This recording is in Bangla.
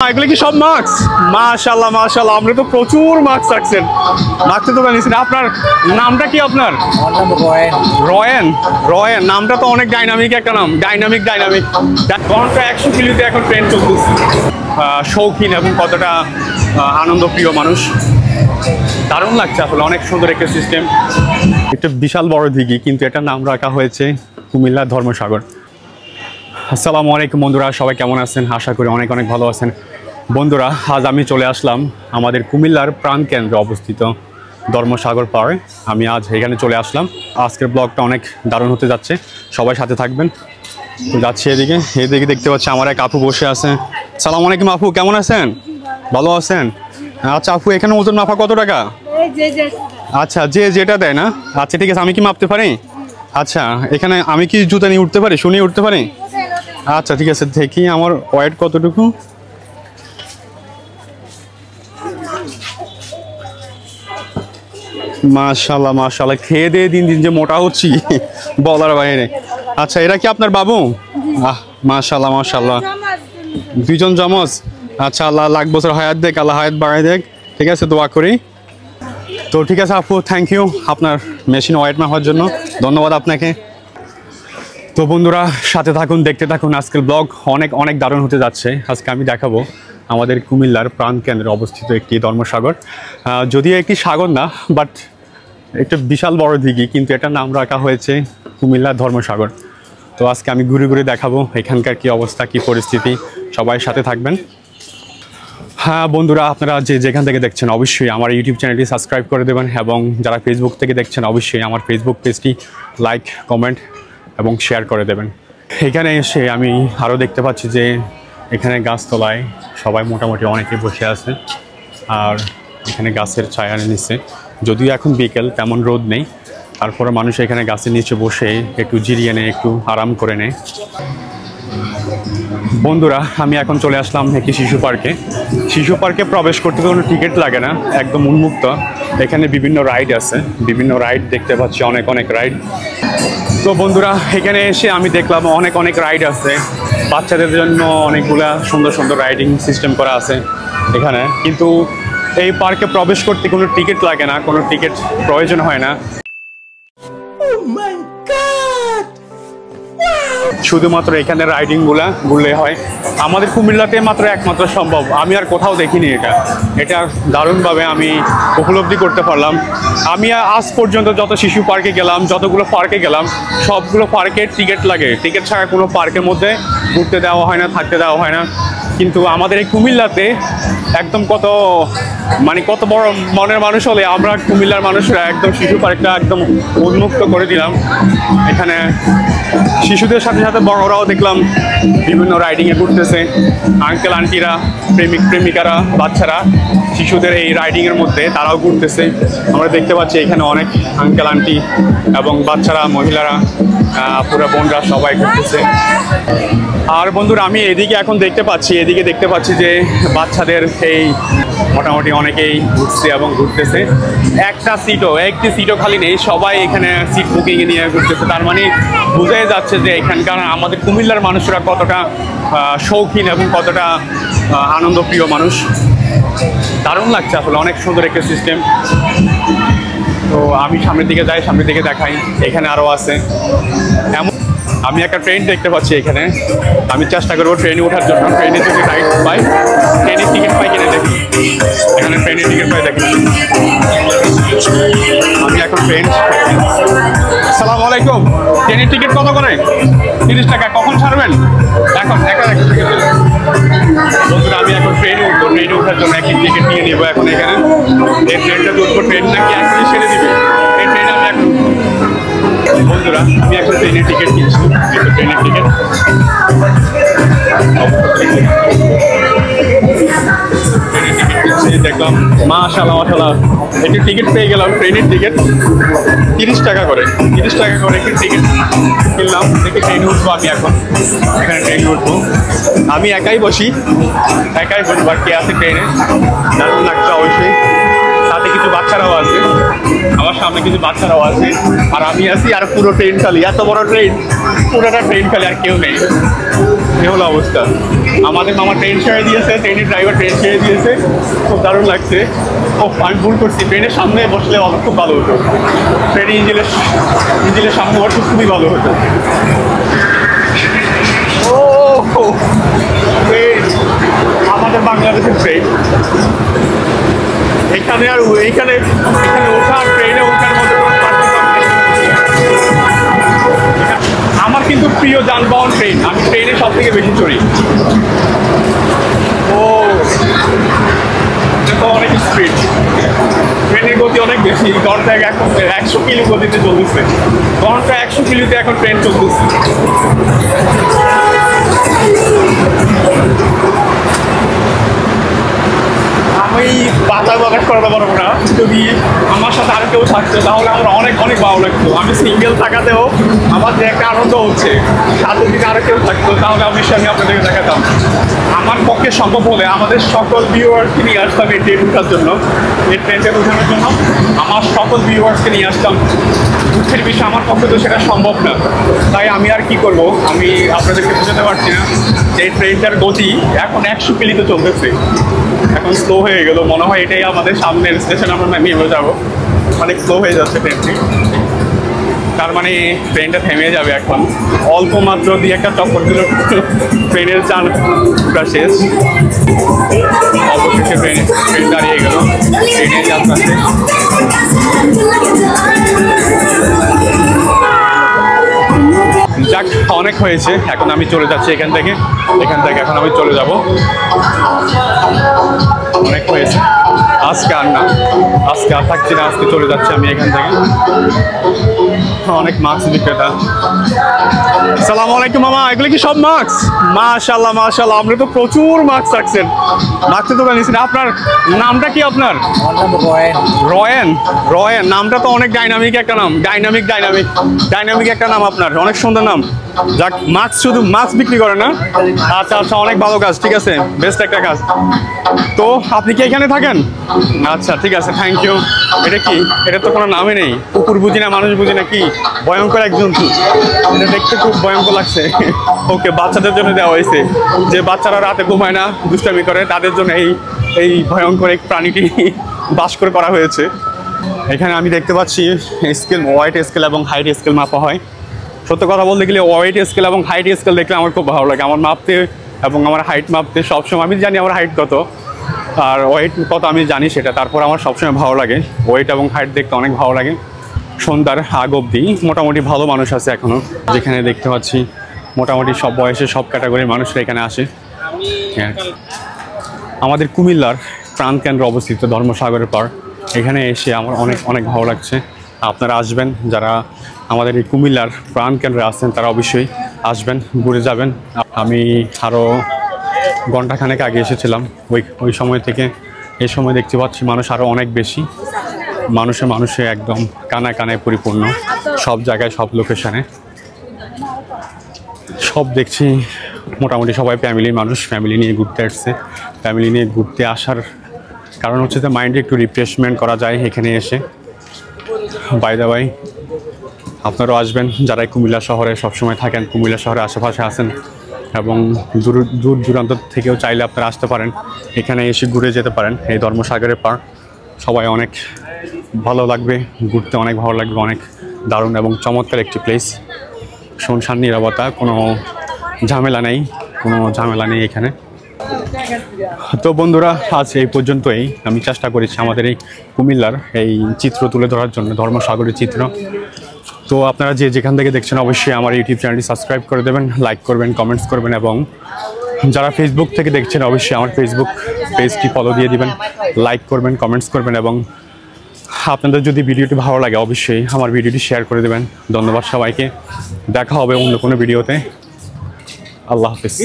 এগুলো কি সব মার্কস? মাশাআল্লাহ মাশাআল্লাহ, আপনি তো প্রচুর মার্কস রাখছেন। মার্কসের দোকান নিয়েছেন। আপনার নামটা কি? আপনার রয়েন। রয়েন নামটা তো অনেক ডাইনামিক একটা নাম। ডাইনামিক ঘন্টা 100 কিলোতে এখন ট্রেন চলতেছে। শৌখিন এবং কতটা আনন্দপ্রিয় মানুষ। দারুণ লাগছে আসলে, অনেক সুন্দর একটা সিস্টেম। একটা বিশাল বড় দিঘি, কিন্তু এটার নাম রাখা হয়েছে কুমিল্লা ধর্মসাগর। আসসালামু আলাইকুম বন্ধুরা, সবাই কেমন আছেন? আশা করি অনেক অনেক ভালো আছেন। বন্ধুরা, আজ আমি চলে আসলাম আমাদের কুমিল্লার প্রাণকেন্দ্রে অবস্থিত ধর্মসাগর পাড়ে। আমি আজ এখানে চলে আসলাম। আজকের ব্লগটা অনেক দারুণ হতে যাচ্ছে, সবাই সাথে থাকবেন। তো যাচ্ছি এদিকে দেখতে পাচ্ছি আমার এক আপু বসে আছে। সালাম আলাইকুম আপু, কেমন আছেন? ভালো আছেন? আচ্ছা আপু, এখানে ওজন মাপা কত টাকা? আচ্ছা, যে যেটা দেয় না? আচ্ছা ঠিক আছে, আমি কি মাপতে পারি? আচ্ছা, এখানে আমি কি জুতা নিয়ে উঠতে পারি, শুনিয়ে উঠতে পারি? আচ্ছা ঠিক আছে, দেখি আমার ওয়েট কতটুকু। মাশাআল্লাহ মাশাআল্লাহ, খেয়ে দিয়ে দিন দিন যে মোটা হচ্ছি বলার বাইরে। আচ্ছা, এরা কি আপনার বাবু? মাশাআল্লাহ মাশাআল্লাহ, দুইজন জমজ। আচ্ছা, আল্লাহ লাখ বছর হায়াত দেখ, আল্লাহ হায়াত বাড়ায় দেখ। ঠিক আছে, দোয়া করি। তো ঠিক আছে আপু, থ্যাংক ইউ আপনার মেশিন ওয়েট মাপার জন্য, ধন্যবাদ আপনাকে। তো বন্ধুরা, সাথে থাকুন, দেখতে থাকুন। আজকের ব্লগ অনেক অনেক দারুণ হতে যাচ্ছে। আজকে আমি দেখাবো আমাদের কুমিল্লার প্রাণকেন্দ্রে অবস্থিত একটি ধর্মসাগর। যদিও একটি সাগর না, বাট একটা বিশাল বড় দিঘি, কিন্তু এটার নাম রাখা হয়েছে কুমিল্লা ধর্মসাগর। তো আজকে আমি ঘুরে ঘুরে দেখাবো এখানকার কি অবস্থা, কি পরিস্থিতি। সবাই সাথে থাকবেন। হ্যাঁ বন্ধুরা, আপনারা যেখান থেকে দেখছেন অবশ্যই আমার ইউটিউব চ্যানেলটি সাবস্ক্রাইব করে দেবেন, এবং যারা ফেসবুক থেকে দেখছেন অবশ্যই আমার ফেসবুক পেজটি লাইক, কমেন্ট এবং শেয়ার করে দেবেন। এখানে এসে আমি আরও দেখতে পাচ্ছি যে এখানে গাছতলায় সবাই মোটামুটি অনেকে বসে আছে, আর এখানে গাছের ছায়ার নিচে, যদিও এখন বিকেল, তেমন রোদ নেই, তারপরে মানুষ এখানে গাছের নিচে বসে একটু জিরিয়ে নেয়, একটু আরাম করে নেয়। বন্ধুরা, আমি এখন চলে আসলাম একটি শিশু পার্কে। শিশু পার্কে প্রবেশ করতে কোনো টিকিট লাগে না, একদম উন্মুক্ত। এখানে বিভিন্ন রাইড আছে, বিভিন্ন রাইড দেখতে পাচ্ছি, অনেক অনেক রাইড। তো বন্ধুরা, এখানে এসে আমি দেখলাম অনেক অনেক রাইড আছে। বাচ্চাদের জন্য অনেকগুলা সুন্দর সুন্দর রাইডিং সিস্টেম করা আছে এখানে। কিন্তু এই পার্কে প্রবেশ করতে কোনো টিকিট লাগে না, কোনো টিকিট প্রয়োজন হয় না। শুধুমাত্র এখানে রাইডিংগুলা ঘুরলে হয়। আমাদের কুমিল্লাতে একমাত্র সম্ভব, আমি আর কোথাও দেখিনি এটা দারুণভাবে আমি উপলব্ধি করতে পারলাম। আমি আজ পর্যন্ত যত শিশু পার্কে গেলাম, যতগুলো পার্কে গেলাম, সবগুলো পার্কে টিকিট লাগে। টিকিট ছাড়া কোনো পার্কের মধ্যে ঘুরতে দেওয়া হয় না, থাকতে দেওয়া হয় না। কিন্তু আমাদের এই কুমিল্লাতে একদম কত বড় মনের মানুষ হলে আমরা কুমিল্লার মানুষরা একদম শিশু পার্কটা একদম উন্মুক্ত করে দিলাম। এখানে শিশুদের সাথে সাথে বড়রাও দেখলাম বিভিন্ন রাইডিংয়ে ঘুরতেছে। আঙ্কেল আন্টিরা, প্রেমিক প্রেমিকারা, বাচ্চারা শিশুদের এই রাইডিংয়ের মধ্যে তারাও ঘুরতেছে। আমরা দেখতে পাচ্ছি এখানে অনেক আঙ্কেল আন্টি এবং বাচ্চারা, মহিলারা, পুরো বোনরা সবাই ঘুরতেছে। আর বন্ধুরা, আমি এদিকে দেখতে পাচ্ছি যে বাচ্চাদের এই মোটামুটি অনেকেই ঘুরছে এবং ঘুরতেছে। একটি সিটও খালি নেই, সবাই এখানে সিট বুকিং নিয়ে ঘুরতেছে। তার মানে বোঝাই যাচ্ছে যে এখানকার আমাদের কুমিল্লার মানুষরা কতটা শৌখিন এবং কতটা আনন্দপ্রিয় মানুষ। দারুণ লাগছে আসলে, অনেক সুন্দর একটা সিস্টেম। তো আমি সামনের দিকে যাই, সামনের দিকে দেখাই, এখানে আরও আছে। এমন আমি একটা ট্রেন দেখতে পাচ্ছি এখানে। আমি চেষ্টা করবো ট্রেনে ওঠার জন্য। ট্রেনে যদি রাইড পাই, ট্রেনের টিকিট পাই কিনে দেখি। এখানে ট্রেনের টিকিট পাই দেখি। আমি এখন ট্রেন। আসসালামু আলাইকুম, ট্রেনের টিকিট কত করে? 30 টাকা। কখন ছাড়বেন? এখন বন্ধুরা, আমি এখন ট্রেনে উঠবো। ট্রেনে ওঠার জন্য একটি টিকিট নিয়ে নেবো এখন এখানে। এই ট্রেনটা উঠবো। ট্রেন নাকি এখনই ছেড়ে দিবে। এই ট্রেনে আমি এখন বন্ধুরা, আমি এখন ট্রেনের টিকিট কিনছি। ট্রেনের টিকিট দেখলাম, মাশাআল্লাহ মাশাআল্লাহ, একটি টিকিট পেয়ে গেলাম। ট্রেনের টিকিট 30 টাকা করে। 30 টাকা করে একটি টিকিট কিনলাম। দেখি ট্রেনে উঠবো আমি এখন। এখানে ট্রেনে উঠবো, আমি একাই বসবো। আর কে আছে ট্রেনে? দারুণ লাগছে অবশ্যই। সাথে কিছু বাচ্চারাও আছে, আমার সামনে কিছু বাচ্চারাও আছে, আর আমি আছি। আর পুরো ট্রেন খালি, এত বড় ট্রেন, পুরোটা ট্রেন খালি, আর কেউ নেই। এ হলো অবস্থা। আমাদের মামা ট্রেন ছেড়ে দিয়েছে, ট্রেনের ড্রাইভার ট্রেন ছেড়ে দিয়েছে, খুব দারুণ লাগছে। ও আমি ভুল করছি, ট্রেনের সামনে বসলে খুব ভালো হতো, ট্রেনের ইঞ্জিনের সামনে বসলে খুবই ভালো হতো। ও ট্রেন, আমাদের বাংলাদেশের ট্রেন। এখানে আর এখানে ওঠা ট্রেনে ওঠার মধ্যে আমার কিন্তু প্রিয় যানবাহন ট্রেন, আমি ট্রেনে সব থেকে বেশি চড়ি। ও এটা তো অনেক স্পিড, ট্রেনের গতি অনেক বেশি, ঘন্টায় এখন 100 কিলো গতিতে চলতেছে, ঘন্টায় 100 কিলোতে এখন ট্রেন চলতেছে। আমি বাজার করাতে পারবো না, যদি আমার সাথে আর কেউ থাকতো তাহলে আমার অনেক ভালো লাগতো। আমি সিঙ্গেল থাকাতেও আমার যে একটা আনন্দ হচ্ছে, সাথে যদি আরো কেউ থাকতো তাহলে আমি আপনাদেরকে দেখাতাম। আমার পক্ষে সম্ভব হলে আমাদের সকল ভিউয়ার্সকে নিয়ে আসতাম এই ট্রেন ওঠার জন্য, এই ট্রেনটা ওঠানোর জন্য আমার সকল ভিউয়ার্সকে নিয়ে আসতাম। দুঃখের বিষয় আমার পক্ষে তো সেটা সম্ভব না, তাই আমি আর কি করব, আমি আপনাদেরকে বোঝাতে পারছি না যে এই ট্রেনটার গতি এখন 100 কিলোতে চলতেছে, এখন স্লো হয়ে গেল। মনে হয় এটাই আমাদের সামনের স্টেশন, আমরা নেমে যাবো, অনেক স্লো হয়ে যাচ্ছে ট্রেনটি। তার মানে ট্রেনটা থেমে যাবে এখন, অল্প মাত্র দিয়ে একটা চক্কর দিল, ট্রেনের যাত্রা শেষ। অবশেষে ট্রেন দাঁড়িয়ে গেল, ট্রেনের যাত্রা শেষ। যাক, অনেক হয়েছে, এখন আমি চলে যাচ্ছি এখান থেকে এখন আমি চলে যাব। অনেক হয়েছে, আজকে আর না, আজকে আর থাকছি না, আজকে চলে যাচ্ছি আমি এখান থেকে। অনেক মাস্ক বিক্রেতা। সালাম আলাইকুম মামা, এগুলো কি সব মাস্ক? মাশাআল্লাহ মাশাআল্লাহ, আপনি তো প্রচুর মাস্ক রাখছেন, মাস্কের দোকান নিয়েছেন। আপনার নামটা কি? আপনার রয়েন। রয়েন নামটা তো অনেক ডাইনামিক একটা নাম, ডাইনামিক একটা নাম আপনার, অনেক সুন্দর নাম। যাক, মাস্ক শুধু মাস্ক বিক্রি করে না? আচ্ছা আচ্ছা, অনেক ভালো কাজ, ঠিক আছে, বেস্ট একটা কাজ। তো আপনি কি এখানে থাকেন? আচ্ছা ঠিক আছে, থ্যাংক ইউ। এটা কি? এটা তো কোনো নামই নেই, কুকুর বুঝি না, মানুষ বুঝি না, কি ভয়ঙ্কর এক জন্তু, এটা দেখতে খুব ভয়ঙ্কর লাগছে। ওকে, বাচ্চাদের জন্য দেওয়া হয়েছে, যে বাচ্চারা রাতে ঘুমায় না, দুষ্টামি করে, তাদের জন্য এই ভয়ঙ্কর এক প্রাণীটি বাস করে করা হয়েছে। এখানে আমি দেখতে পাচ্ছি স্কেল, ওয়েট স্কেল এবং হাইট স্কেল মাপা হয়। সত্য কথা বলতে গেলে ওয়েট স্কেল এবং হাইট স্কেল দেখলে আমার খুব ভালো লাগে। আমার মাপতে এবং আমার হাইট মাপতে সবসময়, আমি জানি আমার হাইট কত আর ওয়েট কত আমি জানি সেটা, তারপর আমার সবসময় ভালো লাগে ওয়েট এবং হাইট দেখতে, অনেক ভালো লাগে। সন্ধ্যার আগ অবধি মোটামুটি ভালো মানুষ আছে এখনও, যেখানে দেখতে পাচ্ছি মোটামুটি সব বয়সে সব ক্যাটাগরির মানুষরা এখানে আসে। আমাদের কুমিল্লার প্রাণকেন্দ্র অবস্থিত ধর্মসাগরের পাড়, এখানে এসে আমার অনেক ভালো লাগছে। আপনারা আসবেন, যারা আমাদের এই কুমিল্লার প্রাণকেন্দ্রে আসছেন তারা অবশ্যই আসবেন, ঘুরে যাবেন। আমি আরও ঘন্টাখানেক আগে এসেছিলাম, ওই সময় থেকে এই সময় দেখতে পাচ্ছি মানুষ আরও অনেক বেশি, মানুষে একদম কানায় পরিপূর্ণ, সব জায়গায় সব লোকেশনে সব দেখছি। মোটামুটি সবাই ফ্যামিলির মানুষ, ফ্যামিলি নিয়ে ঘুরতে আসছে। ফ্যামিলি নিয়ে ঘুরতে আসার কারণ হচ্ছে যে মাইন্ডে একটু রিফ্রেশমেন্ট করা যায় এখানে এসে। বাই দ্য ওয়ে, আপনারাও আসবেন যারা কুমিল্লা শহরে সবসময় থাকেন, কুমিল্লা শহরের আশেপাশে আছেন এবং দূর দূরান্ত থেকেও চাইলে আপনারা আসতে পারেন, এখানে এসে ঘুরে যেতে পারেন। এই ধর্মসাগরের পাড় সবাই অনেক ভালো লাগবে, ঘুরতে অনেক ভালো লাগবে, অনেক দারুণ এবং চমৎকার একটি প্লেস। শুনশান নীরবতা, কোনো ঝামেলা নেই এখানে। তো বন্ধুরা, আজ এই পর্যন্তই। আমি চেষ্টা করেছি আমাদের এই কুমিল্লার এই চিত্র তুলে ধরার জন্য, ধর্মসাগরের চিত্র। তো আপনারা যেখান থেকে দেখছেন অবশ্যই আমার ইউটিউব চ্যানেলটি সাবস্ক্রাইব করে দেবেন, লাইক করবেন, কমেন্টস করবেন এবং যারা ফেসবুক থেকে দেখছেন অবশ্যই আমার ফেসবুক পেজটি ফলো দিয়ে দিবেন, লাইক করবেন, কমেন্টস করবেন এবং আপনাদের যদি ভিডিওটি ভালো লাগে অবশ্যই আমার ভিডিওটি শেয়ার করে দেবেন। ধন্যবাদ সবাইকে, দেখা হবে অন্য কোনো ভিডিওতে। আল্লাহ হাফেজ।